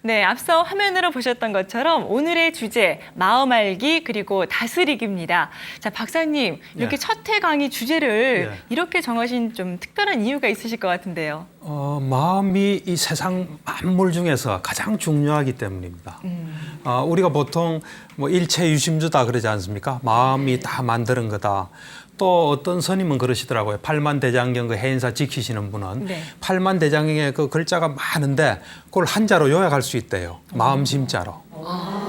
네, 앞서 화면으로 보셨던 것처럼 오늘의 주제 마음 알기 그리고 다스리기입니다. 자, 박사님 이렇게 첫 회 강의 주제를 이렇게 정하신 좀 특별한 이유가 있으실 것 같은데요. 마음이 이 세상 만물 중에서 가장 중요하기 때문입니다. 우리가 보통 뭐 일체 유심주다 그러지 않습니까? 마음이 다 만드는 거다. 또 어떤 스님은 그러시더라고요. 팔만대장경 그 해인사 지키시는 분은 팔만대장경에 그 글자가 많은데 그걸 한자로 요약할 수 있대요. 마음심자로.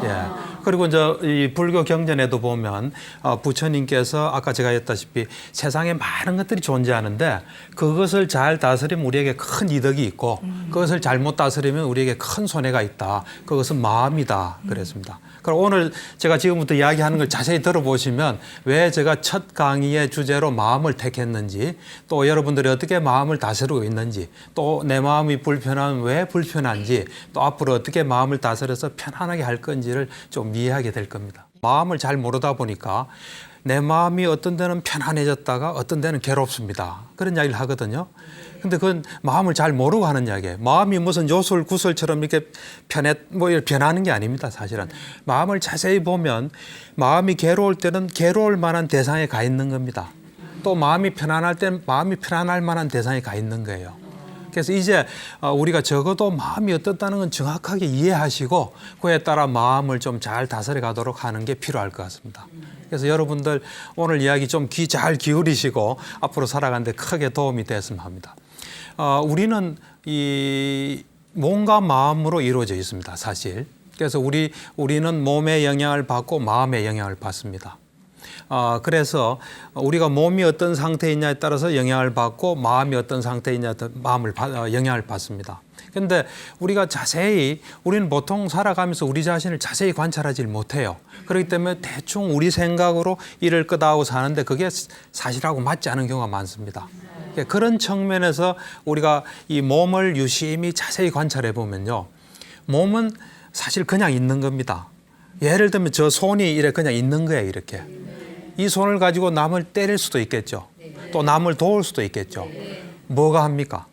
예. 그리고 이제 이 불교 경전에도 보면 부처님께서 아까 제가 했다시피 세상에 많은 것들이 존재하는데 그것을 잘 다스리면 우리에게 큰 이득이 있고 그것을 잘못 다스리면 우리에게 큰 손해가 있다. 그것은 마음이다. 그랬습니다. 그럼 오늘 제가 지금부터 이야기하는 걸 자세히 들어보시면 왜 제가 첫 강의의 주제로 마음을 택했는지 또 여러분들이 어떻게 마음을 다스리고 있는지 또 내 마음이 불편하면 왜 불편한지 또 앞으로 어떻게 마음을 다스려서 편안하게 할 건지를 좀 이해하게 될 겁니다. 마음을 잘 모르다 보니까 내 마음이 어떤 데는 편안해졌다가 어떤 데는 괴롭습니다. 그런 이야기를 하거든요. 근데 그건 마음을 잘 모르고 하는 이야기예요. 마음이 무슨 요술, 구슬처럼 이렇게 변하는 게 아닙니다, 사실은. 마음을 자세히 보면 마음이 괴로울 때는 괴로울 만한 대상에 가 있는 겁니다. 또 마음이 편안할 때는 마음이 편안할 만한 대상에 가 있는 거예요. 그래서 이제 우리가 적어도 마음이 어떻다는 건 정확하게 이해하시고 그에 따라 마음을 좀 잘 다스려 가도록 하는 게 필요할 것 같습니다. 그래서 여러분들 오늘 이야기 좀 귀 잘 기울이시고 앞으로 살아가는 데 크게 도움이 됐으면 합니다. 우리는 이 몸과 마음으로 이루어져 있습니다, 사실. 그래서 우리는 몸의 영향을 받고 마음의 영향을 받습니다. 그래서 우리가 몸이 어떤 상태에 있냐에 따라서 영향을 받고 마음이 어떤 상태에 있냐에 따라서 영향을 받습니다. 그런데 우리가 우리는 보통 살아가면서 우리 자신을 자세히 관찰하지 못해요. 그렇기 때문에 대충 우리 생각으로 이럴 거다 하고 사는데 그게 사실하고 맞지 않은 경우가 많습니다. 그런 측면에서 우리가 이 몸을 유심히 자세히 관찰해 보면요. 몸은 사실 그냥 있는 겁니다. 예를 들면 저 손이 그냥 있는 거예요, 이렇게. 이 손을 가지고 남을 때릴 수도 있겠죠. 또 남을 도울 수도 있겠죠. 뭐가 합니까?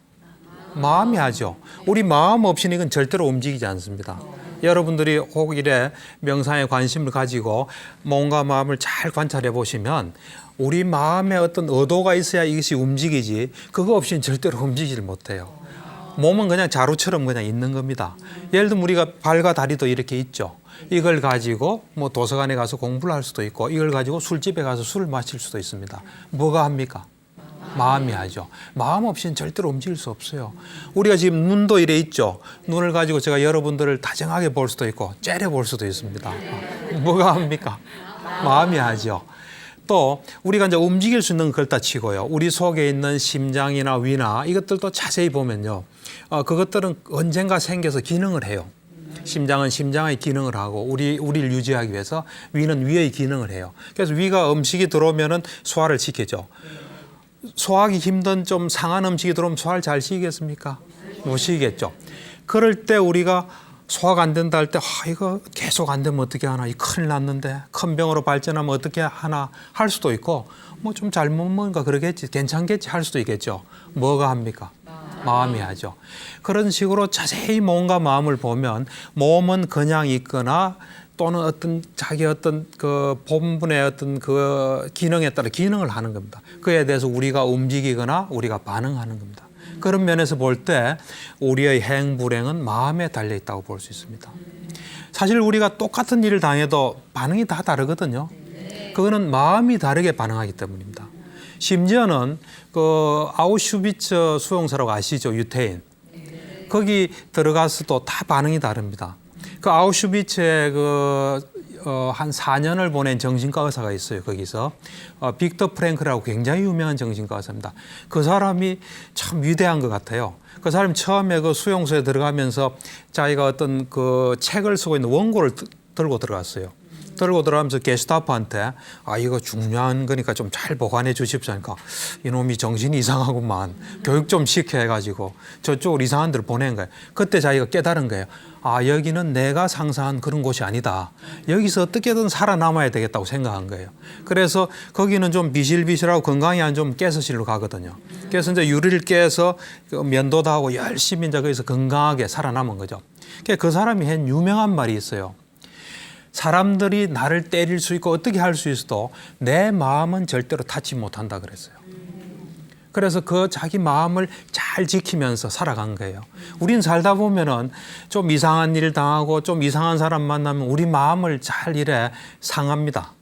마음이 하죠. 우리 마음 없이는 이건 절대로 움직이지 않습니다. 여러분들이 혹 이래 명상에 관심을 가지고 몸과 마음을 잘 관찰해 보시면 우리 마음에 어떤 의도가 있어야 이것이 움직이지 그거 없이는 절대로 움직이질 못해요. 몸은 그냥 자루처럼 그냥 있는 겁니다. 예를 들면 우리가 발과 다리도 이렇게 있죠. 이걸 가지고 뭐 도서관에 가서 공부를 할 수도 있고 이걸 가지고 술집에 가서 술을 마실 수도 있습니다. 뭐가 합니까? 마음이 하죠. 마음 없이는 절대로 움직일 수 없어요. 우리가 지금 눈도 이래 있죠. 눈을 가지고 제가 여러분들을 다정하게 볼 수도 있고 째려 볼 수도 있습니다. 뭐가 합니까? 마음이 하죠. 또 우리가 이제 움직일 수 있는 걸 다 치고요. 우리 속에 있는 심장이나 위나 이것들도 자세히 보면요. 그것들은 언젠가 생겨서 기능을 해요. 심장은 심장의 기능을 하고 우리를 유지하기 위해서 위는 위의 기능을 해요. 그래서 위가 음식이 들어오면은 소화를 시키죠. 소화하기 힘든 좀 상한 음식이 들어오면 소화를 잘 시키겠습니까? 못 시키겠죠. 그럴 때 우리가 소화가 안 된다 할 때 이거 계속 안 되면 어떻게 하나, 이 큰일 났는데 큰 병으로 발전하면 어떻게 하나 할 수도 있고 뭐 좀 잘못 먹으니까 그러겠지, 괜찮겠지 할 수도 있겠죠. 뭐가 합니까? 마음이 하죠. 그런 식으로 자세히 몸과 마음을 보면 몸은 그냥 있거나 또는 자기 그 본분의 그 기능에 따라 기능을 하는 겁니다. 그에 대해서 우리가 움직이거나 우리가 반응하는 겁니다. 그런 면에서 볼 때 우리의 행불행은 마음에 달려 있다고 볼 수 있습니다. 사실 우리가 똑같은 일을 당해도 반응이 다 다르거든요. 그거는 마음이 다르게 반응하기 때문입니다. 심지어는 그 아우슈비츠 수용소라고 아시죠? 유태인. 거기 들어가서도 다 반응이 다릅니다. 그 아우슈비츠에 한 4년을 보낸 정신과 의사가 있어요. 거기서 빅터 프랭크라고 굉장히 유명한 정신과 의사입니다. 그 사람이 참 위대한 것 같아요. 그 사람이 처음에 그 수용소에 들어가면서 자기가 어떤 그 책을 쓰고 있는 원고를 들고 들어갔어요. 들고 들어가면서 게스타프한테 이거 중요한 거니까 좀 잘 보관해 주십시오 하니까 이놈이 정신이 이상하구만, 교육 좀 시켜 해가지고 저쪽으로 이상한 데를 보낸 거예요. 그때 자기가 깨달은 거예요. 여기는 내가 상상한 그런 곳이 아니다. 여기서 어떻게든 살아남아야 되겠다고 생각한 거예요. 그래서 거기는 좀 비실비실하고 건강이 안 좋으면 가스실로 가거든요. 그래서 이제 유리를 깨서 면도도 하고 열심히 이제 거기서 건강하게 살아남은 거죠. 그 사람이 한 유명한 말이 있어요. 사람들이 나를 때릴 수 있고 어떻게 할 수 있어도 내 마음은 절대로 닿지 못한다 그랬어요. 그래서 그 자기 마음을 잘 지키면서 살아간 거예요. 우린 살다 보면은 좀 이상한 일 당하고 좀 이상한 사람 만나면 우리 마음을 잘 이래 상합니다.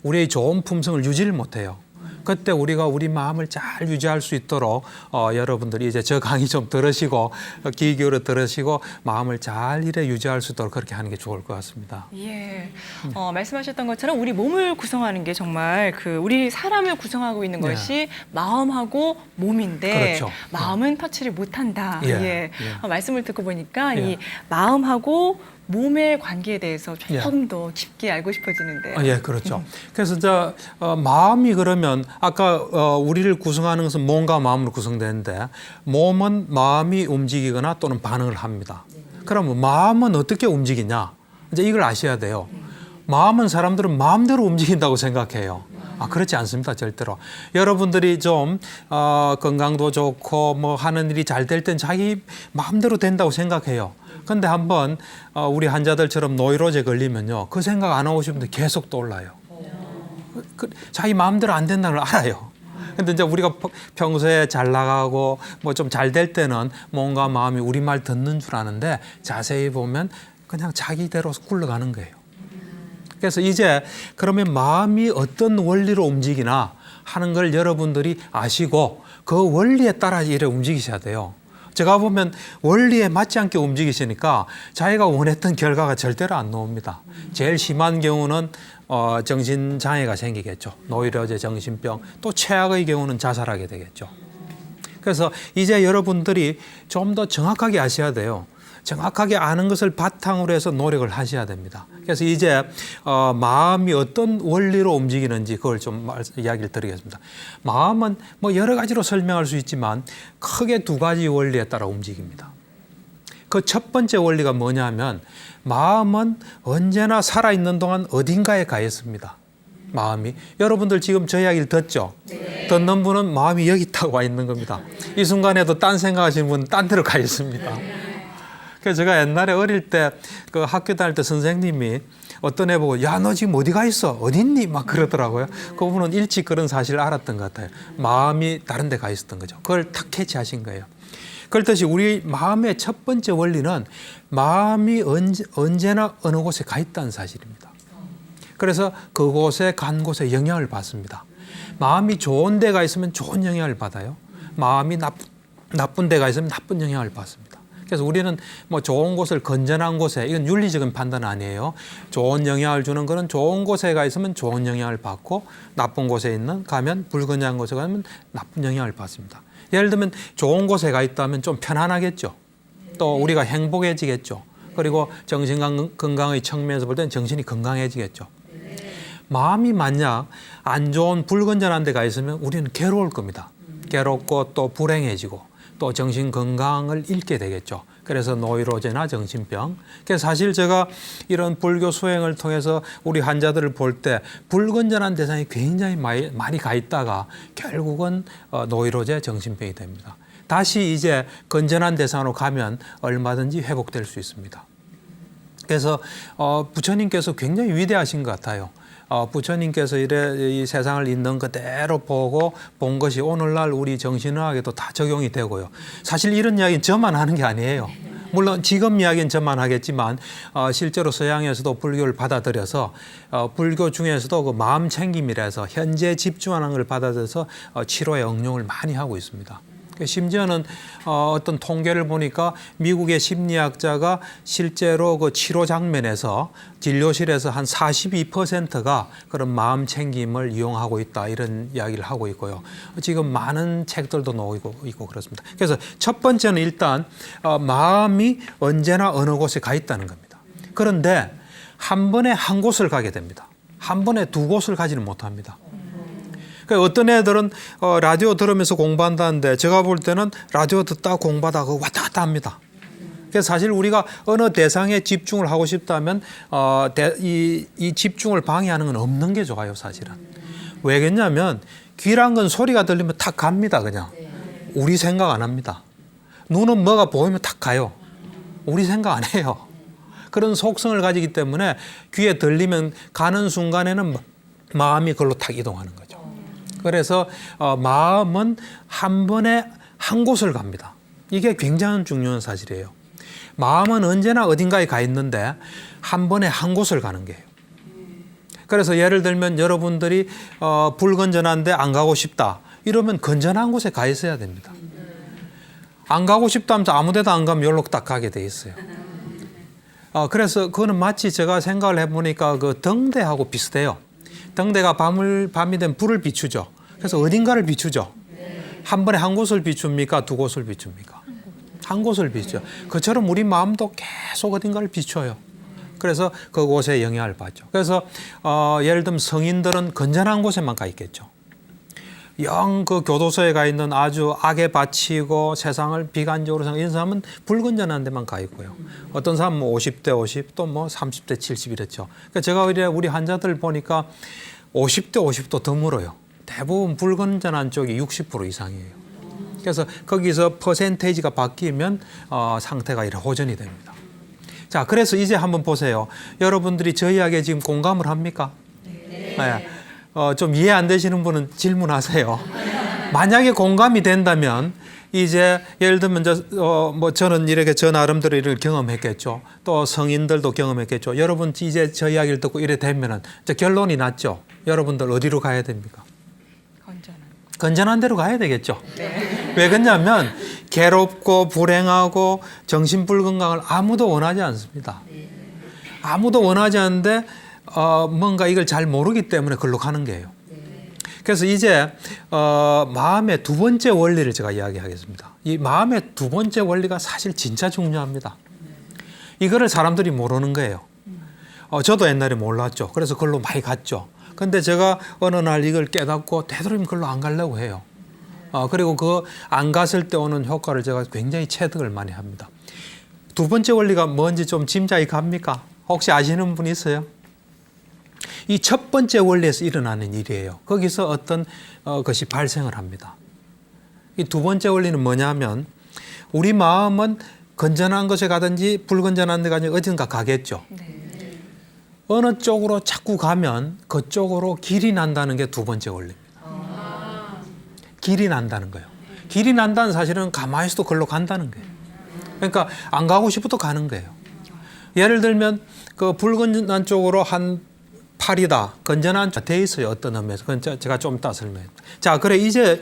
우리의 좋은 품성을 유지를 못해요. 그때 우리가 우리 마음을 잘 유지할 수 있도록 여러분들이 이제 저 강의 좀 들으시고 귀 기울여 들으시고 마음을 잘 이래 유지할 수 있도록 그렇게 하는 게 좋을 것 같습니다. 예, 말씀하셨던 것처럼 우리 몸을 구성하는 게 정말 우리 사람을 구성하고 있는 네. 것이 마음하고 몸인데 그렇죠. 마음은 터치를 못한다. 예. 예. 예. 말씀을 듣고 보니까 예. 이 마음하고 몸의 관계에 대해서 조금 더 깊게 알고 싶어지는데요. 예, 그렇죠. 그래서 마음이 그러면 아까 우리를 구성하는 것은 몸과 마음으로 구성되는데 몸은 마음이 움직이거나 또는 반응을 합니다. 그러면 마음은 어떻게 움직이냐? 이제 이걸 아셔야 돼요. 마음은 사람들은 마음대로 움직인다고 생각해요. 그렇지 않습니다. 절대로. 여러분들이 좀 건강도 좋고 뭐 하는 일이 잘 될 땐 자기 마음대로 된다고 생각해요. 근데 한번 우리 환자들처럼 노이로제 걸리면요. 그 생각 안 하고 싶은데 계속 떠올라요. 자기 마음대로 안 된다는 걸 알아요. 근데 이제 우리가 평소에 잘 나가고 뭐 좀 잘 될 때는 몸과 마음이 우리 말 듣는 줄 아는데 자세히 보면 그냥 자기대로 굴러가는 거예요. 그래서 이제 그러면 마음이 어떤 원리로 움직이나 하는 걸 여러분들이 아시고 그 원리에 따라 이래 움직이셔야 돼요. 제가 보면 원리에 맞지 않게 움직이시니까 자기가 원했던 결과가 절대로 안 나옵니다. 제일 심한 경우는 정신장애가 생기겠죠. 노이로제 정신병, 또 최악의 경우는 자살하게 되겠죠. 그래서 이제 여러분들이 좀 더 정확하게 아셔야 돼요. 정확하게 아는 것을 바탕으로 해서 노력을 하셔야 됩니다. 그래서 이제 마음이 어떤 원리로 움직이는지 그걸 좀 이야기를 드리겠습니다. 마음은 뭐 여러 가지로 설명할 수 있지만 크게 두 가지 원리에 따라 움직입니다. 그 첫 번째 원리가 뭐냐면 마음은 언제나 살아있는 동안 어딘가에 가 있습니다. 마음이. 여러분들 지금 저 이야기를 듣죠? 네. 듣는 분은 마음이 여기 있다고 와 있는 겁니다. 이 순간에도 딴 생각하시는 분은 딴 데로 가 있습니다. 그래서 제가 옛날에 어릴 때 그 학교 다닐 때 선생님이 어떤 애 보고 야, 너 지금 어디 가 있어? 어디 있니? 막 그러더라고요. 그분은 일찍 그런 사실을 알았던 것 같아요. 마음이 다른 데 가 있었던 거죠. 그걸 탁 캐치하신 거예요. 그렇듯이 우리 마음의 첫 번째 원리는 마음이 언제나 어느 곳에 가 있다는 사실입니다. 그래서 그곳에 간 곳에 영향을 받습니다. 마음이 좋은 데가 있으면 좋은 영향을 받아요. 마음이 나쁜 데가 있으면 나쁜 영향을 받습니다. 그래서 우리는 뭐 좋은 곳을 건전한 곳에, 이건 윤리적인 판단 아니에요. 좋은 영향을 주는 거는 좋은 곳에 가 있으면 좋은 영향을 받고 나쁜 곳에 가면 불건전한 곳에 가면 나쁜 영향을 받습니다. 예를 들면 좋은 곳에 가 있다면 좀 편안하겠죠. 또 우리가 행복해지겠죠. 그리고 정신 건강의 측면에서 볼 때는 정신이 건강해지겠죠. 마음이 만약 안 좋은 불건전한 데 가 있으면 우리는 괴로울 겁니다. 괴롭고 또 불행해지고 또 정신 건강을 잃게 되겠죠. 그래서 노이로제나 정신병. 그래서 사실 제가 이런 불교 수행을 통해서 우리 환자들을 볼 때 불건전한 대상이 굉장히 많이 가 있다가 결국은 노이로제 정신병이 됩니다. 다시 이제 건전한 대상으로 가면 얼마든지 회복될 수 있습니다. 그래서 부처님께서 굉장히 위대하신 것 같아요. 부처님께서 이 세상을 있는 그대로 보고 본 것이 오늘날 우리 정신의학에도 다 적용이 되고요. 사실 이런 이야기는 저만 하는 게 아니에요. 물론 지금 이야기는 저만 하겠지만 실제로 서양에서도 불교를 받아들여서 불교 중에서도 그 마음 챙김이라 해서 현재 집중하는 걸 받아들여서 치료에 응용을 많이 하고 있습니다. 심지어는 어떤 통계를 보니까 미국의 심리학자가 실제로 그 치료 장면에서 진료실에서 한 42%가 그런 마음 챙김을 이용하고 있다, 이런 이야기를 하고 있고요. 지금 많은 책들도 나오고 있고 그렇습니다. 그래서 첫 번째는 일단 마음이 언제나 어느 곳에 가 있다는 겁니다. 그런데 한 번에 한 곳을 가게 됩니다. 한 번에 두 곳을 가지는 못합니다. 그러니까 어떤 애들은 라디오 들으면서 공부한다는데 제가 볼 때는 라디오 듣다가 공부하다가 왔다 갔다 합니다. 그래서 사실 우리가 어느 대상에 집중을 하고 싶다면 이 집중을 방해하는 건 없는 게 좋아요, 사실은. 왜겠냐면 귀란 건 소리가 들리면 탁 갑니다, 그냥. 우리 생각 안 합니다. 눈은 뭐가 보이면 탁 가요. 우리 생각 안 해요. 그런 속성을 가지기 때문에 귀에 들리면 가는 순간에는 마음이 그걸로 탁 이동하는 거죠. 그래서 마음은 한 번에 한 곳을 갑니다. 이게 굉장히 중요한 사실이에요. 마음은 언제나 어딘가에 가 있는데 한 번에 한 곳을 가는 거예요. 그래서 예를 들면 여러분들이 불건전한데 안 가고 싶다. 이러면 건전한 곳에 가 있어야 됩니다. 안 가고 싶다 하면서 아무 데도 안 가면 여기로 딱 가게 돼 있어요. 그래서 그거는 마치 제가 생각을 해보니까 그 등대하고 비슷해요. 등대가 밤이 되면 불을 비추죠. 그래서 어딘가를 비추죠. 한 번에 한 곳을 비춥니까? 두 곳을 비춥니까? 한 곳을 비추죠. 그처럼 우리 마음도 계속 어딘가를 비춰요. 그래서 그곳에 영향을 받죠. 그래서 예를 들면 성인들은 건전한 곳에만 가 있겠죠. 영 그 교도소에 가 있는 아주 악에 바치고 세상을 비관적으로 생각하는 사람은 불건전한 데만 가 있고요. 어떤 사람은 50대 50, 또 30대 70 이랬죠. 그러니까 제가 우리 환자들 보니까 50대 50도 더 멀어요. 대부분 불건전한 쪽이 60% 이상이에요. 그래서 거기서 퍼센테이지가 바뀌면 상태가 이렇게 호전이 됩니다. 자, 그래서 이제 한번 보세요. 여러분들이 저희에게 지금 공감을 합니까? 네. 좀 이해 안 되시는 분은 질문하세요. 만약에 공감이 된다면 이제 예를 들면 저는 이렇게 저 나름대로 이를 경험했겠죠. 또 성인들도 경험했겠죠. 여러분 이제 저 이야기를 듣고 이래 되면은 결론이 났죠. 여러분들 어디로 가야 됩니까? 건전한 데로 가야 되겠죠. 네. 왜 그러냐면 괴롭고 불행하고 정신불건강을 아무도 원하지 않습니다. 아무도 원하지 않는데 뭔가 이걸 잘 모르기 때문에 그걸로 가는 거예요. 그래서 이제 마음의 두 번째 원리를 제가 이야기하겠습니다. 이 마음의 두 번째 원리가 사실 진짜 중요합니다. 이거를 사람들이 모르는 거예요. 저도 옛날에 몰랐죠. 그래서 그걸로 많이 갔죠. 근데 제가 어느 날 이걸 깨닫고 되도록이면 그걸로 안 가려고 해요. 그리고 그 안 갔을 때 오는 효과를 제가 굉장히 체득을 많이 합니다. 두 번째 원리가 뭔지 좀 짐작이 갑니까? 혹시 아시는 분 있어요? 이 첫 번째 원리에서 일어나는 일이에요. 거기서 어떤 것이 발생을 합니다. 이 두 번째 원리는 뭐냐면 우리 마음은 건전한 곳에 가든지 불건전한 데 가든지 어딘가 가겠죠. 네. 어느 쪽으로 자꾸 가면 그쪽으로 길이 난다는 게 두 번째 원리입니다. 길이 난다는 거예요. 길이 난다는 사실은 가만히 있어도 그걸로 간다는 거예요. 그러니까 안 가고 싶어도 가는 거예요. 예를 들면 그 불건전한 쪽으로 한 팔이다. 건전한 돼 있어요. 어떤 의미에서. 그건 제가 좀 이따 설명할게요. 자, 그래 이제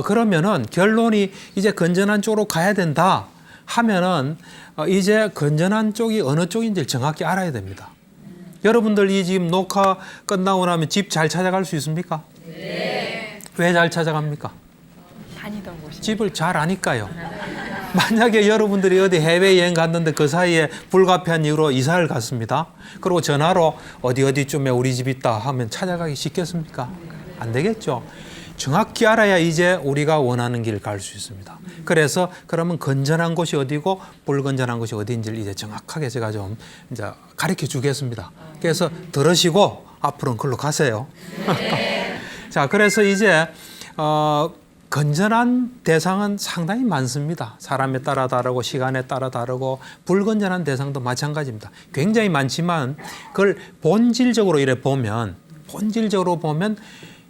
그러면은 결론이 이제 건전한 쪽으로 가야 된다 하면은 이제 건전한 쪽이 어느 쪽인지 정확히 알아야 됩니다. 여러분들 이 지금 녹화 끝나고 나면 집 잘 찾아갈 수 있습니까? 네. 왜 잘 찾아갑니까? 다니던 곳이. 집을 잘 아니까요. 만약에 여러분들이 어디 해외여행 갔는데 그 사이에 불가피한 이유로 이사를 갔습니다. 그리고 전화로 어디쯤에 우리 집 있다 하면 찾아가기 쉽겠습니까? 안 되겠죠. 정확히 알아야 이제 우리가 원하는 길 갈 수 있습니다. 그래서 그러면 건전한 곳이 어디고 불건전한 곳이 어디인지를 이제 정확하게 제가 좀 이제 가르쳐 주겠습니다. 그래서 들으시고 앞으로는 그걸로 가세요. 자, 그래서 이제 건전한 대상은 상당히 많습니다. 사람에 따라 다르고 시간에 따라 다르고 불건전한 대상도 마찬가지입니다. 굉장히 많지만 그걸 본질적으로 보면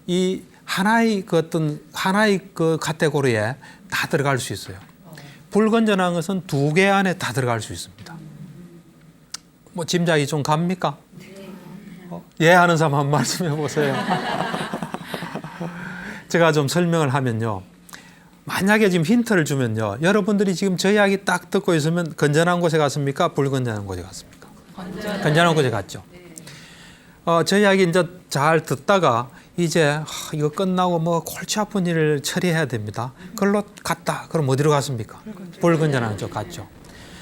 이 하나의 그 카테고리에 다 들어갈 수 있어요. 불건전한 것은 두 개 안에 다 들어갈 수 있습니다. 뭐 짐작이 좀 갑니까? 예 하는 사람 한번 말씀해 보세요. 제가 좀 설명을 하면요. 만약에 지금 힌트를 주면요. 여러분들이 지금 저 이야기 딱 듣고 있으면 건전한 곳에 갔습니까? 불건전한 곳에 갔습니까? 건전한 곳에 갔죠. 저 이야기 이제 잘 듣다가 이제 이거 끝나고 뭐 골치 아픈 일을 처리해야 됩니다. 그걸로 갔다. 그럼 어디로 갔습니까? 불건전한 쪽 갔죠.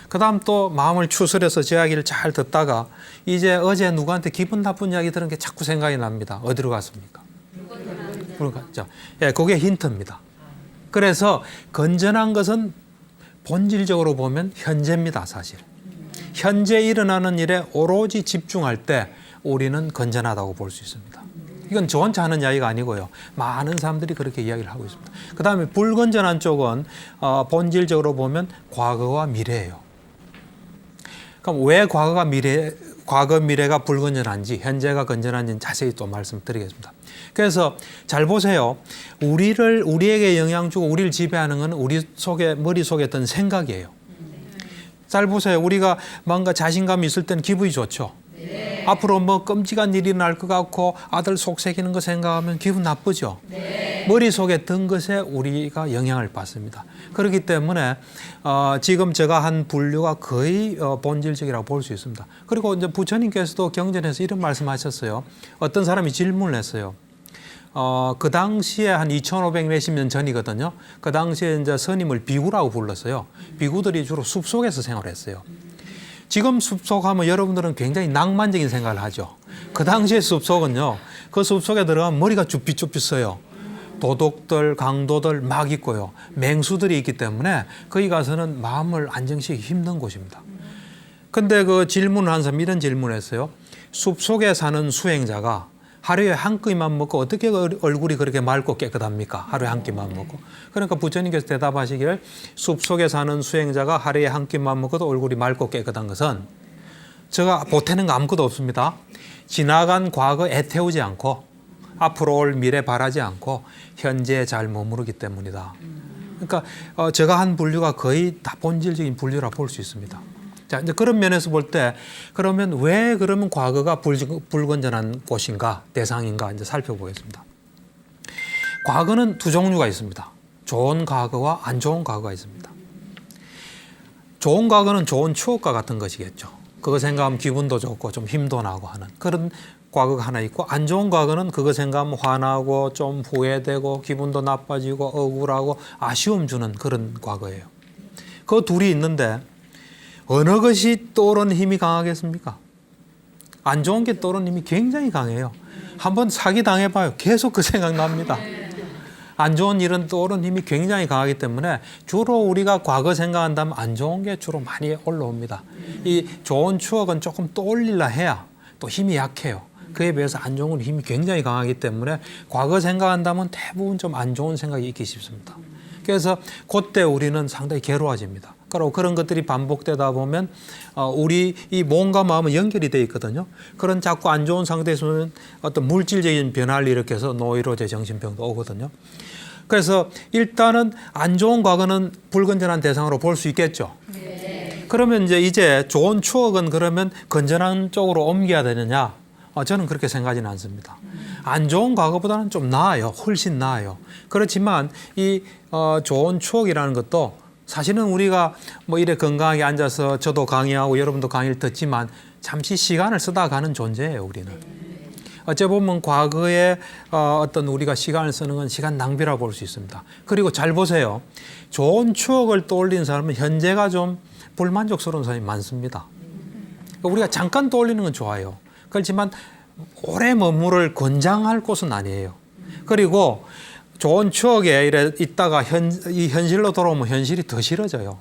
그 다음 또 마음을 추스려서 제 이야기를 잘 듣다가 이제 어제 누구한테 기분 나쁜 이야기 들은 게 자꾸 생각이 납니다. 어디로 갔습니까? 불 갔죠. 예, 그게 힌트입니다. 그래서 건전한 것은 본질적으로 보면 현재입니다, 사실. 현재 일어나는 일에 오로지 집중할 때 우리는 건전하다고 볼 수 있습니다. 이건 저 혼자 하는 이야기가 아니고요. 많은 사람들이 그렇게 이야기를 하고 있습니다. 그 다음에 불건전한 쪽은 본질적으로 보면 과거와 미래예요. 그럼 왜 과거 미래가 불건전한지, 현재가 건전한지는 자세히 또 말씀드리겠습니다. 그래서 잘 보세요. 우리에게 영향 주고 우리를 지배하는 건 우리 속에, 머릿속에 있던 생각이에요. 잘 보세요. 우리가 뭔가 자신감이 있을 때는 기분이 좋죠. 네. 앞으로 뭐 끔찍한 일이 날 것 같고 아들 속삭이는 거 생각하면 기분 나쁘죠. 네. 머릿속에 든 것에 우리가 영향을 받습니다. 그렇기 때문에 지금 제가 한 분류가 거의 본질적이라고 볼 수 있습니다. 그리고 이제 부처님께서도 경전에서 이런 말씀하셨어요. 어떤 사람이 질문을 했어요. 그 당시에 한 2500 몇십 년 전이거든요. 그 당시에 이제 스님을 비구라고 불렀어요. 비구들이 주로 숲속에서 생활했어요. 지금 숲속하면 여러분들은 굉장히 낭만적인 생각을 하죠. 그 당시의 숲속은요, 그 숲속에 들어가면 머리가 쭈삣쭈삣 써요. 도둑들, 강도들 막 있고요. 맹수들이 있기 때문에 거기 가서는 마음을 안정시키기 힘든 곳입니다. 근데 그 질문을 한 사람이 이런 질문을 했어요. 숲속에 사는 수행자가 하루에 한 끼만 먹고 어떻게 얼굴이 그렇게 맑고 깨끗합니까? 하루에 한 끼만 먹고. 그러니까 부처님께서 대답하시기를 숲속에 사는 수행자가 하루에 한 끼만 먹어도 얼굴이 맑고 깨끗한 것은 제가 보태는 거 아무것도 없습니다. 지나간 과거 애태우지 않고 앞으로 올 미래 바라지 않고 현재에 잘 머무르기 때문이다. 그러니까 제가 한 분류가 거의 다 본질적인 분류라 볼 수 있습니다. 자, 이제 그런 면에서 볼 때 그러면 왜 그러면 과거가 불건전한 곳인가, 대상인가 이제 살펴보겠습니다. 과거는 두 종류가 있습니다. 좋은 과거와 안 좋은 과거가 있습니다. 좋은 과거는 좋은 추억과 같은 것이겠죠. 그거 생각하면 기분도 좋고 좀 힘도 나고 하는 그런 과거가 하나 있고, 안 좋은 과거는 그거 생각하면 화나고 좀 후회되고 기분도 나빠지고 억울하고 아쉬움 주는 그런 과거예요. 그 둘이 있는데 어느 것이 떠오르는 힘이 강하겠습니까? 안 좋은 게 떠오르는 힘이 굉장히 강해요. 한번 사기 당해봐요. 계속 그 생각 납니다. 안 좋은 일은 떠오르는 힘이 굉장히 강하기 때문에 주로 우리가 과거 생각한다면 안 좋은 게 주로 많이 올라옵니다. 이 좋은 추억은 조금 떠올리려 해야 또 힘이 약해요. 그에 비해서 안 좋은 힘이 굉장히 강하기 때문에 과거 생각한다면 대부분 좀 안 좋은 생각이 있기 쉽습니다. 그래서 그때 우리는 상당히 괴로워집니다. 그리고 그런 것들이 반복되다 보면 우리 이 몸과 마음은 연결이 되어 있거든요. 그런 자꾸 안 좋은 상태에서는 어떤 물질적인 변화를 일으켜서 노이로제 정신병도 오거든요. 그래서 일단은 안 좋은 과거는 불건전한 대상으로 볼 수 있겠죠. 네. 그러면 이제 좋은 추억은 그러면 건전한 쪽으로 옮겨야 되느냐? 저는 그렇게 생각하지는 않습니다. 안 좋은 과거보다는 좀 나아요. 훨씬 나아요. 그렇지만 이 좋은 추억이라는 것도 사실은 우리가 뭐 이래 건강하게 앉아서 저도 강의하고 여러분도 강의를 듣지만 잠시 시간을 쓰다 가는 존재예요, 우리는. 어째 보면 과거에 어떤 우리가 시간을 쓰는 건 시간 낭비라고 볼 수 있습니다. 그리고 잘 보세요. 좋은 추억을 떠올리는 사람은 현재가 좀 불만족스러운 사람이 많습니다. 우리가 잠깐 떠올리는 건 좋아요. 그렇지만 오래 머무를 권장할 곳은 아니에요. 그리고 좋은 추억에 이래 있다가 이 현실로 돌아오면 현실이 더 싫어져요.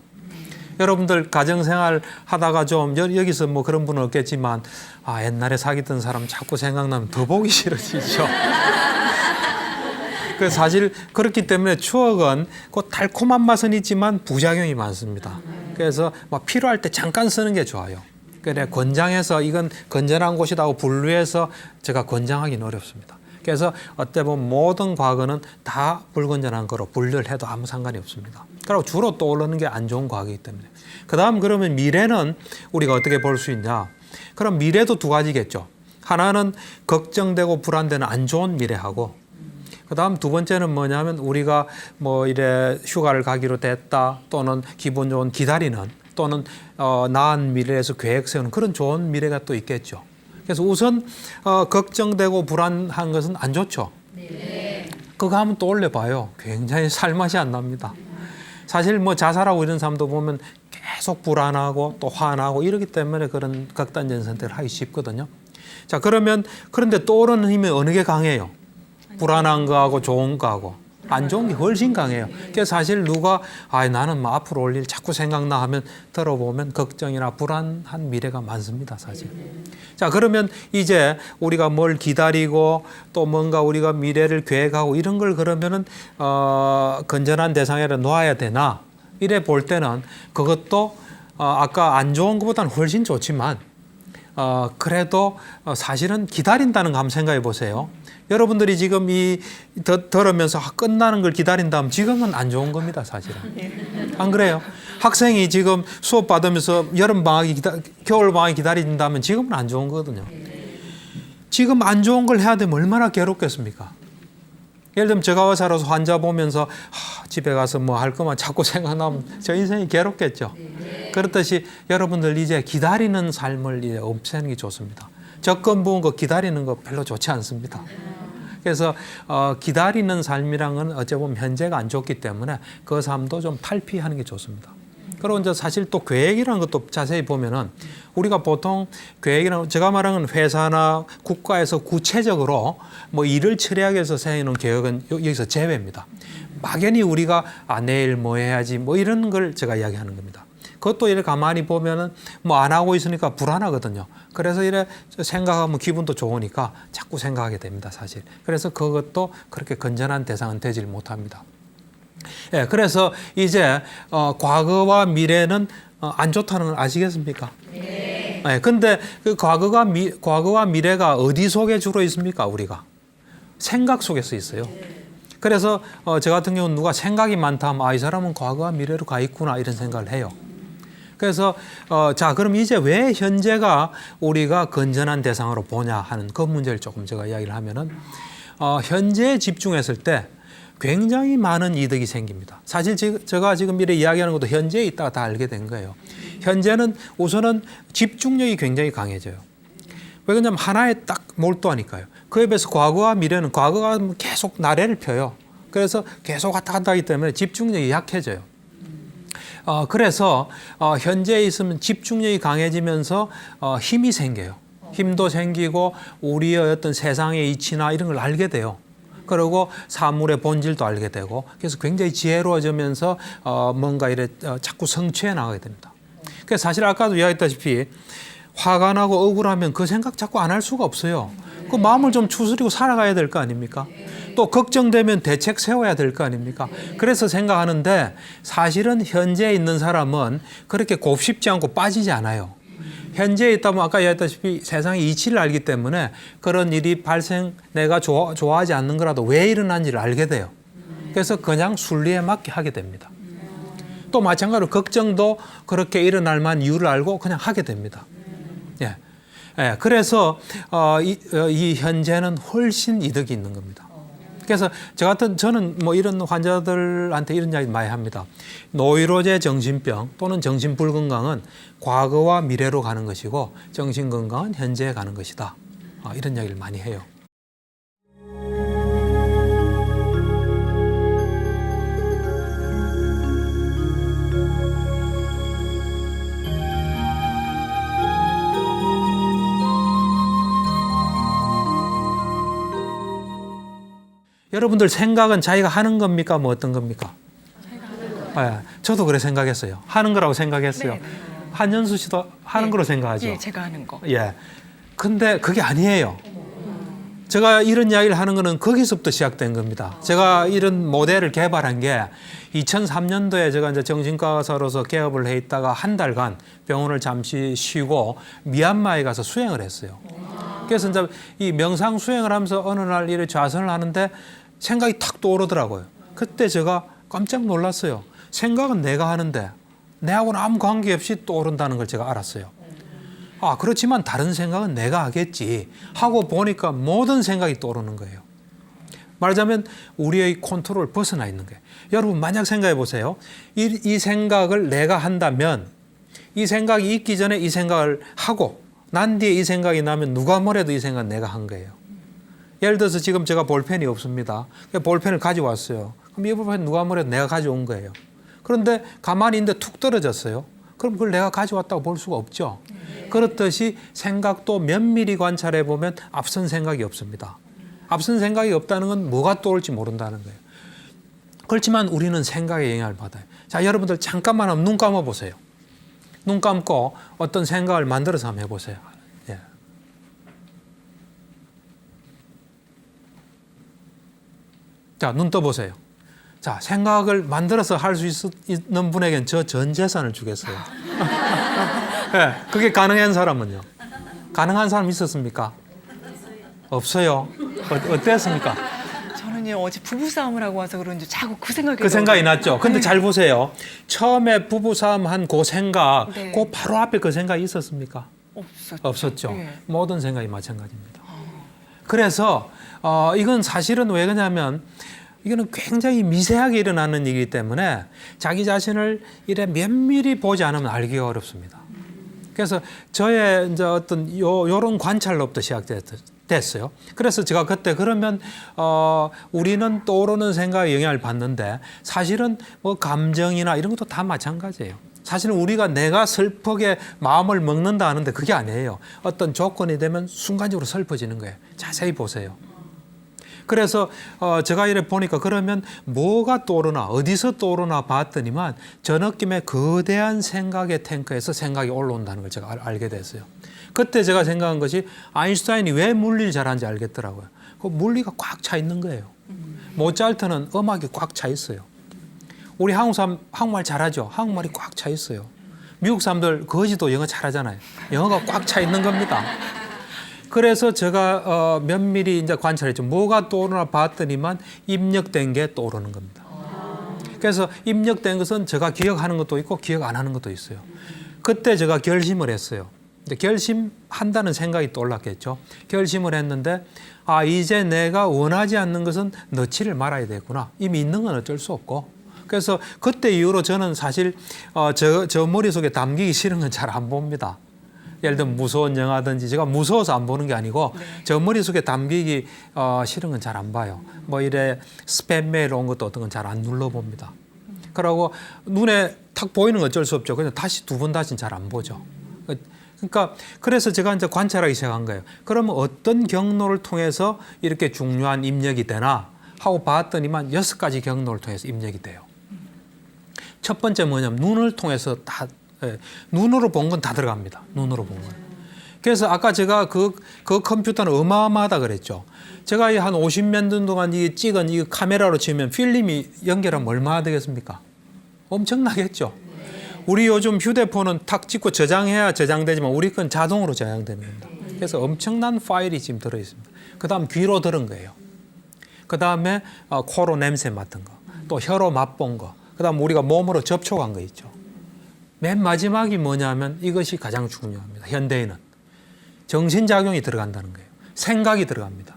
여러분들 가정생활 하다가 좀 여기서 뭐 그런 분은 없겠지만 옛날에 사귀던 사람 자꾸 생각나면 더 보기 싫어지죠. 그 사실 그렇기 때문에 추억은 그 달콤한 맛은 있지만 부작용이 많습니다. 그래서 막 필요할 때 잠깐 쓰는 게 좋아요. 그래 권장해서 이건 건전한 곳이라고 분류해서 제가 권장하기는 어렵습니다. 그래서 어때 보면 모든 과거는 다 불건전한 거로 분류를 해도 아무 상관이 없습니다. 그리고 주로 떠오르는 게 안 좋은 과거이기 때문에. 그 다음 그러면 미래는 우리가 어떻게 볼 수 있냐? 그럼 미래도 두 가지겠죠. 하나는 걱정되고 불안되는 안 좋은 미래하고, 그 다음 두 번째는 뭐냐면 우리가 뭐 이래 휴가를 가기로 됐다 또는 기분 좋은 기다리는 또는 나은 미래에서 계획 세우는 그런 좋은 미래가 또 있겠죠. 그래서 우선 걱정되고 불안한 것은 안 좋죠. 네. 그거 한번 떠올려 봐요. 굉장히 살맛이 안 납니다. 사실 뭐 자살하고 이런 사람도 보면 계속 불안하고 또 화나고 이러기 때문에 그런 극단적인 선택을 하기 쉽거든요. 자, 그런데 떠오르는 힘이 어느 게 강해요? 불안한 거하고 좋은 거하고 안 좋은 게 훨씬 강해요. 그래서 사실 누가 나는 뭐 앞으로 올 일 자꾸 생각나 하면 들어보면 걱정이나 불안한 미래가 많습니다, 사실. 자, 그러면 이제 우리가 뭘 기다리고 또 뭔가 우리가 미래를 계획하고 이런 걸 그러면은 건전한 대상에 놓아야 되나? 이래 볼 때는 그것도 아까 안 좋은 것보다는 훨씬 좋지만 그래도 사실은 기다린다는 거 한번 생각해 보세요. 여러분들이 지금 들으면서 끝나는 걸 기다린다면 지금은 안 좋은 겁니다, 사실은. 안 그래요? 학생이 지금 수업 받으면서 겨울 방학이 기다린다면 지금은 안 좋은 거거든요. 지금 안 좋은 걸 해야 되면 얼마나 괴롭겠습니까? 예를 들면 제가 의사로서 환자 보면서 집에 가서 뭐 할 것만 자꾸 생각나면 저 인생이 괴롭겠죠. 그렇듯이 여러분들 이제 기다리는 삶을 이제 없애는 게 좋습니다. 적금 부은 거 기다리는 거 별로 좋지 않습니다. 그래서 기다리는 삶이란 건 어찌 보면 현재가 안 좋기 때문에 그 삶도 좀 탈피하는 게 좋습니다. 그리고 이제 사실 또 계획이라는 것도 자세히 보면은 우리가 보통 계획이라는 제가 말하는 회사나 국가에서 구체적으로 뭐 일을 처리하기 위해서 세우는 계획은 여기서 제외입니다. 막연히 우리가 내일 뭐 해야지 뭐 이런 걸 제가 이야기하는 겁니다. 그것도 이렇게 가만히 보면은 뭐 안 하고 있으니까 불안하거든요. 그래서 이래 생각하면 기분도 좋으니까 자꾸 생각하게 됩니다, 사실. 그래서 그것도 그렇게 건전한 대상은 되질 못합니다. 예, 그래서 이제 과거와 미래는 안 좋다는 걸 아시겠습니까? 네. 예, 근데 그 과거와 미래가 어디 속에 주로 있습니까, 우리가? 생각 속에서 있어요. 그래서 저 같은 경우는 누가 생각이 많다 하면 이 사람은 과거와 미래로 가 있구나 이런 생각을 해요. 그래서 자, 그럼 이제 왜 현재가 우리가 건전한 대상으로 보냐 하는 그 문제를 조금 제가 이야기를 하면은 현재에 집중했을 때 굉장히 많은 이득이 생깁니다. 사실 제가 지금 이렇게 이야기하는 것도 현재에 있다가 다 알게 된 거예요. 현재는 우선은 집중력이 굉장히 강해져요. 왜 그러냐면 하나에 딱 몰두하니까요. 그에 비해서 과거와 미래는 과거가 계속 나래를 펴요. 그래서 계속 왔다 갔다 하기 때문에 집중력이 약해져요. 그래서 현재에 있으면 집중력이 강해지면서 힘이 생겨요. 힘도 생기고 우리의 어떤 세상의 이치나 이런 걸 알게 돼요. 그리고 사물의 본질도 알게 되고 그래서 굉장히 지혜로워지면서 뭔가 이래 자꾸 성취해 나가게 됩니다. 그래서 사실 아까도 이야기했다시피 화가 나고 억울하면 그 생각 자꾸 안 할 수가 없어요. 그 마음을 좀 추스리고 살아가야 될 거 아닙니까? 또 걱정되면 대책 세워야 될 거 아닙니까? 그래서 생각하는데 사실은 현재에 있는 사람은 그렇게 곱씹지 않고 빠지지 않아요. 현재에 있다면 아까 이야기했다시피 세상의 이치를 알기 때문에 그런 일이 내가 좋아하지 않는 거라도 왜 일어난지를 알게 돼요. 그래서 그냥 순리에 맞게 하게 됩니다. 또 마찬가지로 걱정도 그렇게 일어날 만한 이유를 알고 그냥 하게 됩니다. 예. 예, 그래서 이 현재는 훨씬 이득이 있는 겁니다. 그래서 저는 뭐 이런 환자들한테 이런 이야기 많이 합니다. 노이로제 정신병 또는 정신불건강은 과거와 미래로 가는 것이고 정신건강은 현재에 가는 것이다. 이런 이야기를 많이 해요. 여러분들 생각은 자기가 하는 겁니까? 뭐 어떤 겁니까? 네, 저도 그래 생각했어요. 하는 거라고 생각했어요. 네. 한연수 씨도 하는 거로 생각하죠. 예, 제가 하는 거. 예. 근데 그게 아니에요. 제가 이런 이야기를 하는 거는 거기서부터 시작된 겁니다. 제가 이런 모델을 개발한 게 2003년도에 제가 이제 정신과 의사로서 개업을 해 있다가 한 달간 병원을 잠시 쉬고 미얀마에 가서 수행을 했어요. 그래서 이제 이 명상 수행을 하면서 어느 날 이렇게 좌선을 하는데 생각이 탁 떠오르더라고요. 그때 제가 깜짝 놀랐어요. 생각은 내가 하는데 내하고는 아무 관계없이 떠오른다는 걸 제가 알았어요. 그렇지만 다른 생각은 내가 하겠지 하고 보니까 모든 생각이 떠오르는 거예요. 말하자면 우리의 컨트롤 벗어나 있는 거예요. 여러분 만약 생각해 보세요. 이 생각을 내가 한다면 이 생각이 있기 전에 이 생각을 하고 난 뒤에 이 생각이 나면 누가 뭐래도 이 생각은 내가 한 거예요. 예를 들어서 지금 제가 볼펜이 없습니다. 볼펜을 가져왔어요. 그럼 이 볼펜 누가 뭐래도 내가 가져온 거예요. 그런데 가만히 있는데 툭 떨어졌어요. 그럼 그걸 내가 가져왔다고 볼 수가 없죠. 그렇듯이 생각도 면밀히 관찰해 보면 앞선 생각이 없습니다. 앞선 생각이 없다는 건 뭐가 떠올지 모른다는 거예요. 그렇지만 우리는 생각에 영향을 받아요. 자, 여러분들 잠깐만 한번 눈 감아 보세요. 눈 감고 어떤 생각을 만들어서 한번 해보세요. 예. 자, 눈 떠보세요. 자, 생각을 만들어서 할 수 있는 분에겐 저 전 재산을 주겠어요. 네, 그게 가능한 사람은요? 가능한 사람 있었습니까? 없어요. 어땠습니까? 저는요 어제 부부싸움을 하고 와서 그런지 자꾸 그 생각이 그 생각이 났죠. 근데 잘 보세요. 처음에 부부싸움 한 그 생각, 네. 그 바로 앞에 그 생각이 있었습니까? 없었죠. 네. 모든 생각이 마찬가지입니다. 그래서 이건 사실은 왜 그러냐면 이거는 굉장히 미세하게 일어나는 일이기 때문에 자기 자신을 이래 면밀히 보지 않으면 알기가 어렵습니다. 그래서 저의 이제 어떤 요런 관찰로부터 시작됐어요. 그래서 제가 그때 그러면 우리는 떠오르는 생각에 영향을 받는데 사실은 뭐 감정이나 이런 것도 다 마찬가지예요. 사실은 우리가 내가 슬프게 마음을 먹는다 하는데 그게 아니에요. 어떤 조건이 되면 순간적으로 슬퍼지는 거예요. 자세히 보세요. 그래서 제가 이래 보니까 그러면 뭐가 떠오르나 어디서 떠오르나 봤더니만 저 느낌의 거대한 생각의 탱크에서 생각이 올라온다는 걸 제가 알게 됐어요. 그때 제가 생각한 것이 아인슈타인이 왜 물리를 잘하는지 알겠더라고요. 그 물리가 꽉 차 있는 거예요. 모차르트는 음악이 꽉 차 있어요. 우리 한국 사람 한국말 잘하죠. 한국말이 꽉 차 있어요. 미국 사람들 거지도 영어 잘하잖아요. 영어가 꽉 차 있는 겁니다. 그래서 제가 면밀히 이제 관찰했죠. 뭐가 떠오르나 봤더니만 입력된 게 떠오르는 겁니다. 그래서 입력된 것은 제가 기억하는 것도 있고 기억 안 하는 것도 있어요. 그때 제가 결심을 했어요. 결심한다는 생각이 떠올랐겠죠. 결심을 했는데 이제 내가 원하지 않는 것은 넣지를 말아야 되겠구나. 이미 있는 건 어쩔 수 없고. 그래서 그때 이후로 저는 사실 저 머릿속에 담기기 싫은 건 잘 안 봅니다. 예를 들면 무서운 영화든지 제가 무서워서 안 보는 게 아니고 저 머릿속에 담기기 싫은 건 잘 안 봐요. 뭐 이래 스팸 메일 온 것도 어떤 건 잘 안 눌러봅니다. 그러고 눈에 탁 보이는 건 어쩔 수 없죠. 그냥 다시 두 번 다시는 잘 안 보죠. 그러니까 그래서 제가 이제 관찰하기 시작한 거예요. 그러면 어떤 경로를 통해서 이렇게 중요한 입력이 되나 하고 봤더니만 6가지 경로를 통해서 입력이 돼요. 첫 번째 뭐냐면 눈을 통해서 눈으로 본 건 다 들어갑니다. 눈으로 본 건. 그래서 아까 제가 그 컴퓨터는 어마어마하다 그랬죠. 제가 한 50년 동안 이 찍은 이 카메라로 치면 필름이 연결하면 얼마나 되겠습니까? 엄청나겠죠. 우리 요즘 휴대폰은 탁 찍고 저장해야 저장되지만 우리 건 자동으로 저장되는 겁니다. 그래서 엄청난 파일이 지금 들어있습니다. 그 다음 귀로 들은 거예요. 그 다음에 코로 냄새 맡은 거. 또 혀로 맛본 거. 그 다음 우리가 몸으로 접촉한 거 있죠. 맨 마지막이 뭐냐면 이것이 가장 중요합니다. 현대인은. 정신작용이 들어간다는 거예요. 생각이 들어갑니다.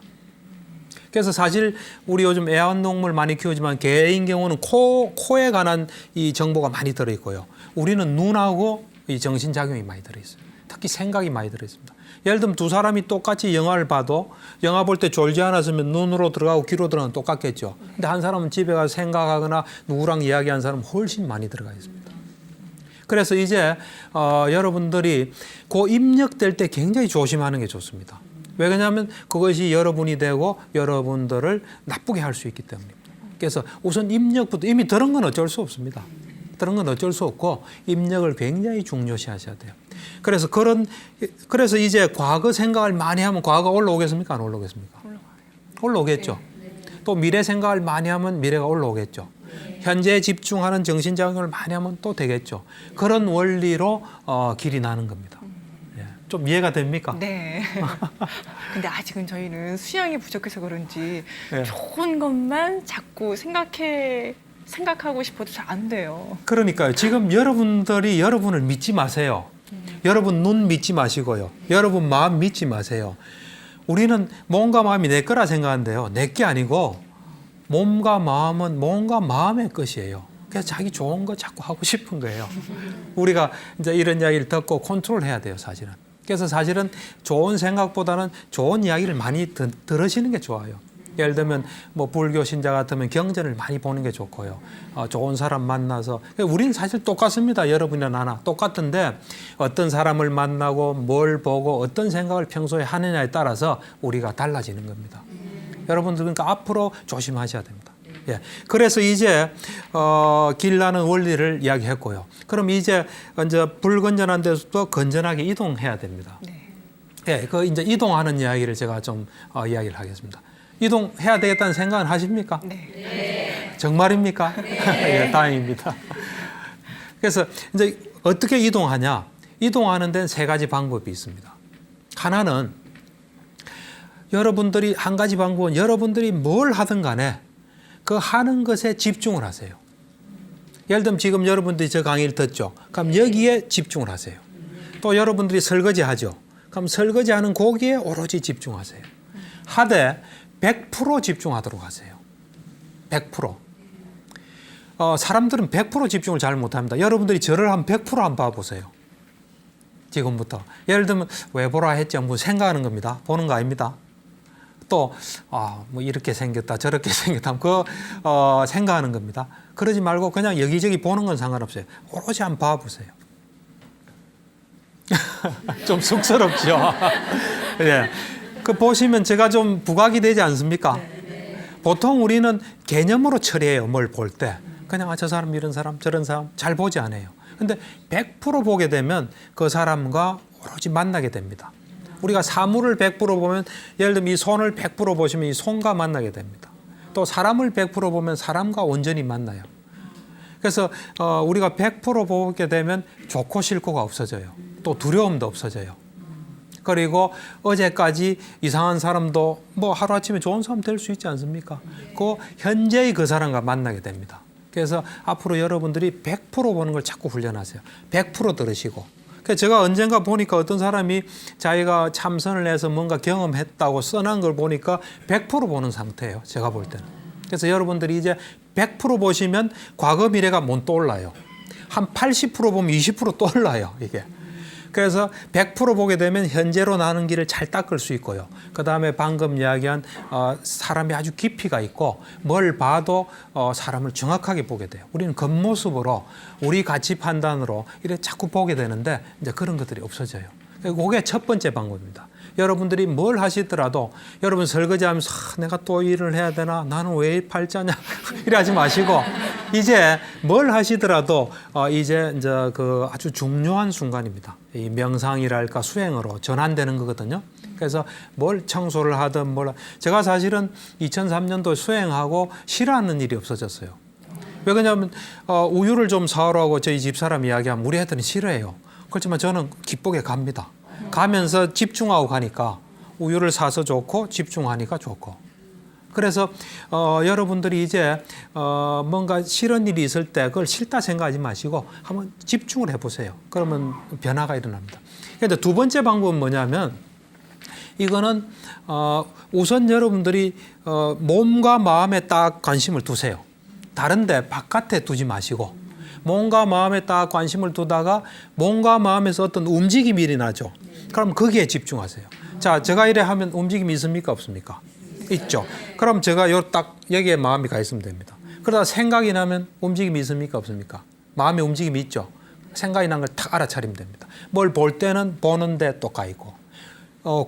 그래서 사실 우리 요즘 애완동물 많이 키우지만 개인 경우는 코에 관한 이 정보가 많이 들어있고요. 우리는 눈하고 이 정신작용이 많이 들어있어요. 특히 생각이 많이 들어있습니다. 예를 들면 두 사람이 똑같이 영화를 봐도 영화 볼 때 졸지 않았으면 눈으로 들어가고 귀로 들어가면 똑같겠죠. 근데 한 사람은 집에 가서 생각하거나 누구랑 이야기하는 사람은 훨씬 많이 들어가 있습니다. 그래서 이제 여러분들이 그 입력될 때 굉장히 조심하는 게 좋습니다. 왜 그러냐면 그것이 여러분이 되고 여러분들을 나쁘게 할 수 있기 때문입니다. 그래서 우선 입력부터 이미 들은 건 어쩔 수 없습니다. 들은 건 어쩔 수 없고 입력을 굉장히 중요시하셔야 돼요. 그래서 이제 과거 생각을 많이 하면 과거가 올라오겠습니까? 안 올라오겠습니까? 올라오겠죠. 또 미래 생각을 많이 하면 미래가 올라오겠죠. 현재에 집중하는 정신작용을 많이 하면 또 되겠죠. 그런 원리로 길이 나는 겁니다. 좀 이해가 됩니까? 네. 근데 아직은 저희는 수양이 부족해서 그런지 네. 좋은 것만 자꾸 생각하고 싶어도 잘 안 돼요. 그러니까요. 지금 여러분들이 여러분을 믿지 마세요. 여러분 눈 믿지 마시고요. 여러분 마음 믿지 마세요. 우리는 몸과 마음이 내 거라 생각하는데요. 내 게 아니고 몸과 마음은 몸과 마음의 것이에요. 그래서 자기 좋은 거 자꾸 하고 싶은 거예요. 우리가 이제 이런 이야기를 듣고 컨트롤해야 돼요, 사실은. 그래서 사실은 좋은 생각보다는 좋은 이야기를 많이 들으시는 게 좋아요. 예를 들면 뭐 불교 신자 같으면 경전을 많이 보는 게 좋고요. 좋은 사람 만나서 우리는 사실 똑같습니다. 여러분이나 나나 똑같은데 어떤 사람을 만나고 뭘 보고 어떤 생각을 평소에 하느냐에 따라서 우리가 달라지는 겁니다. 여러분들 그러니까 앞으로 조심하셔야 됩니다. 예. 그래서 이제 길라는 원리를 이야기했고요. 그럼 이제 불건전한 데서도 건전하게 이동해야 됩니다. 네. 예, 그 이제 이동하는 이야기를 제가 좀 이야기를 하겠습니다. 이동해야 되겠다는 생각은 하십니까? 네. 정말입니까? 예, 다행입니다. 그래서 이제 어떻게 이동하냐? 이동하는 데는 세 가지 방법이 있습니다. 하나는 여러분들이 한 가지 방법은 여러분들이 뭘 하든 간에 그 하는 것에 집중을 하세요. 예를 들면 지금 여러분들이 저 강의를 듣죠. 그럼 여기에 집중을 하세요. 또 여러분들이 설거지 하죠. 그럼 설거지하는 거기에 오로지 집중하세요. 하되 100% 집중하도록 하세요. 100%. 사람들은 100% 집중을 잘 못합니다. 여러분들이 저를 한 100% 한번 봐보세요. 지금부터. 예를 들면 왜 보라 했지? 뭐 생각하는 겁니다. 보는 거 아닙니다. 또 뭐 이렇게 생겼다 저렇게 생겼다 생각하는 겁니다. 그러지 말고 그냥 여기저기 보는 건 상관없어요. 오로지 한번 봐보세요. 좀 쑥스럽죠. 예. 그 보시면 제가 좀 부각이 되지 않습니까? 보통 우리는 개념으로 처리해요. 뭘 볼 때. 그냥 저 사람 이런 사람 저런 사람 잘 보지 않아요. 근데 100% 보게 되면 그 사람과 오로지 만나게 됩니다. 우리가 사물을 100% 보면 예를 들면 이 손을 100% 보시면 이 손과 만나게 됩니다. 또 사람을 100% 보면 사람과 온전히 만나요. 그래서 우리가 100% 보게 되면 좋고 싫고가 없어져요. 또 두려움도 없어져요. 그리고 어제까지 이상한 사람도 뭐 하루아침에 좋은 사람 될 수 있지 않습니까? 그 현재의 그 사람과 만나게 됩니다. 그래서 앞으로 여러분들이 100% 보는 걸 자꾸 훈련하세요. 100% 들으시고. 그래서 제가 언젠가 보니까 어떤 사람이 자기가 참선을 해서 뭔가 경험했다고 써놓은 걸 보니까 100% 보는 상태예요. 제가 볼 때는. 그래서 여러분들이 이제 100% 보시면 과거 미래가 못 떠올라요. 한 80% 보면 20% 떠올라요. 이게. 그래서 100% 보게 되면 현재로 나는 길을 잘 닦을 수 있고요. 그다음에 방금 이야기한 사람이 아주 깊이가 있고 뭘 봐도 사람을 정확하게 보게 돼요. 우리는 겉모습으로 우리 가치 판단으로 이렇게 자꾸 보게 되는데 이제 그런 것들이 없어져요. 그게 첫 번째 방법입니다. 여러분들이 뭘 하시더라도 여러분 설거지하면서 내가 또 일을 해야 되나 나는 왜 팔자냐 이래 하지 마시고 이제 뭘 하시더라도 이제 그 아주 중요한 순간입니다. 이 명상이랄까 수행으로 전환되는 거거든요. 그래서 뭘 청소를 하든 제가 사실은 2003년도 수행하고 싫어하는 일이 없어졌어요. 왜 그러냐면 우유를 좀 사오라고 저희 집사람 이야기하면 우리 애들은 싫어해요. 그렇지만 저는 기쁘게 갑니다. 가면서 집중하고 가니까 우유를 사서 좋고 집중하니까 좋고. 그래서 여러분들이 이제 뭔가 싫은 일이 있을 때 그걸 싫다 생각하지 마시고 한번 집중을 해보세요. 그러면 변화가 일어납니다. 그런데 두 번째 방법은 뭐냐면 이거는 우선 여러분들이 몸과 마음에 딱 관심을 두세요. 다른데 바깥에 두지 마시고 몸과 마음에 딱 관심을 두다가 몸과 마음에서 어떤 움직임이 일어나죠. 그럼 거기에 집중하세요. 자, 제가 이래 하면 움직임이 있습니까? 없습니까? 있죠. 그럼 제가 딱 여기에 마음이 가 있으면 됩니다. 그러다 생각이 나면 움직임이 있습니까? 없습니까? 마음에 움직임이 있죠. 생각이 난 걸 탁 알아차리면 됩니다. 뭘 볼 때는 보는데 또 가 있고.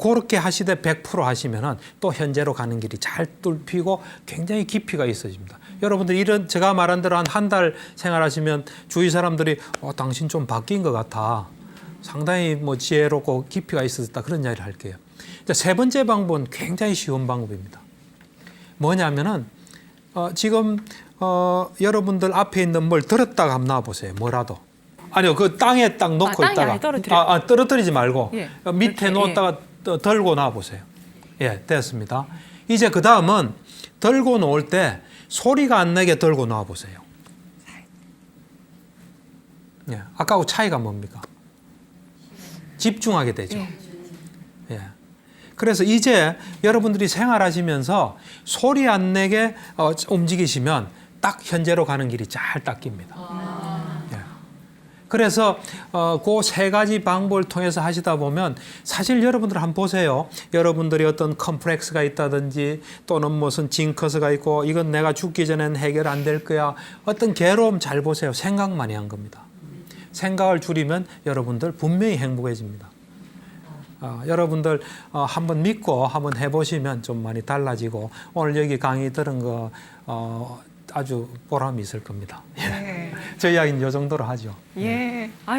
그렇게 하시되 100% 하시면은 또 현재로 가는 길이 잘 뚫히고 굉장히 깊이가 있어집니다. 여러분들 이런 제가 말한 대로 한 달 생활하시면 주위 사람들이 당신 좀 바뀐 것 같아. 상당히 뭐 지혜롭고 깊이가 있었다. 그런 이야기를 할게요. 세 번째 방법은 굉장히 쉬운 방법입니다. 뭐냐면은 지금 여러분들 앞에 있는 뭘 들었다가 한번 놔보세요. 뭐라도. 아니요, 그 땅에 딱 놓고 있다가 떨어뜨리지 말고 예. 밑에 이렇게, 놓았다가 들고 놔보세요. 예, 됐습니다. 이제 그 다음은 들고 놓을 때 소리가 안 나게 들고 놔보세요. 예, 아까하고 차이가 뭡니까? 집중하게 되죠. 예. 그래서 이제 여러분들이 생활하시면서 소리 안 내게 움직이시면 딱 현재로 가는 길이 잘 닦입니다. 예. 그래서 그 세 가지 방법을 통해서 하시다 보면 사실 여러분들 한번 보세요. 여러분들이 어떤 컴플렉스가 있다든지 또는 무슨 징커스가 있고 이건 내가 죽기 전에는 해결 안 될 거야. 어떤 괴로움 잘 보세요. 생각 많이 한 겁니다. 생각을 줄이면 여러분들 분명히 행복해집니다. 여러분들 한번 믿고 한번 해보시면 좀 많이 달라지고 오늘 여기 강의 들은 거 아주 보람이 있을 겁니다. 예. 저 이야기는 이 정도로 하죠. 예. 아유.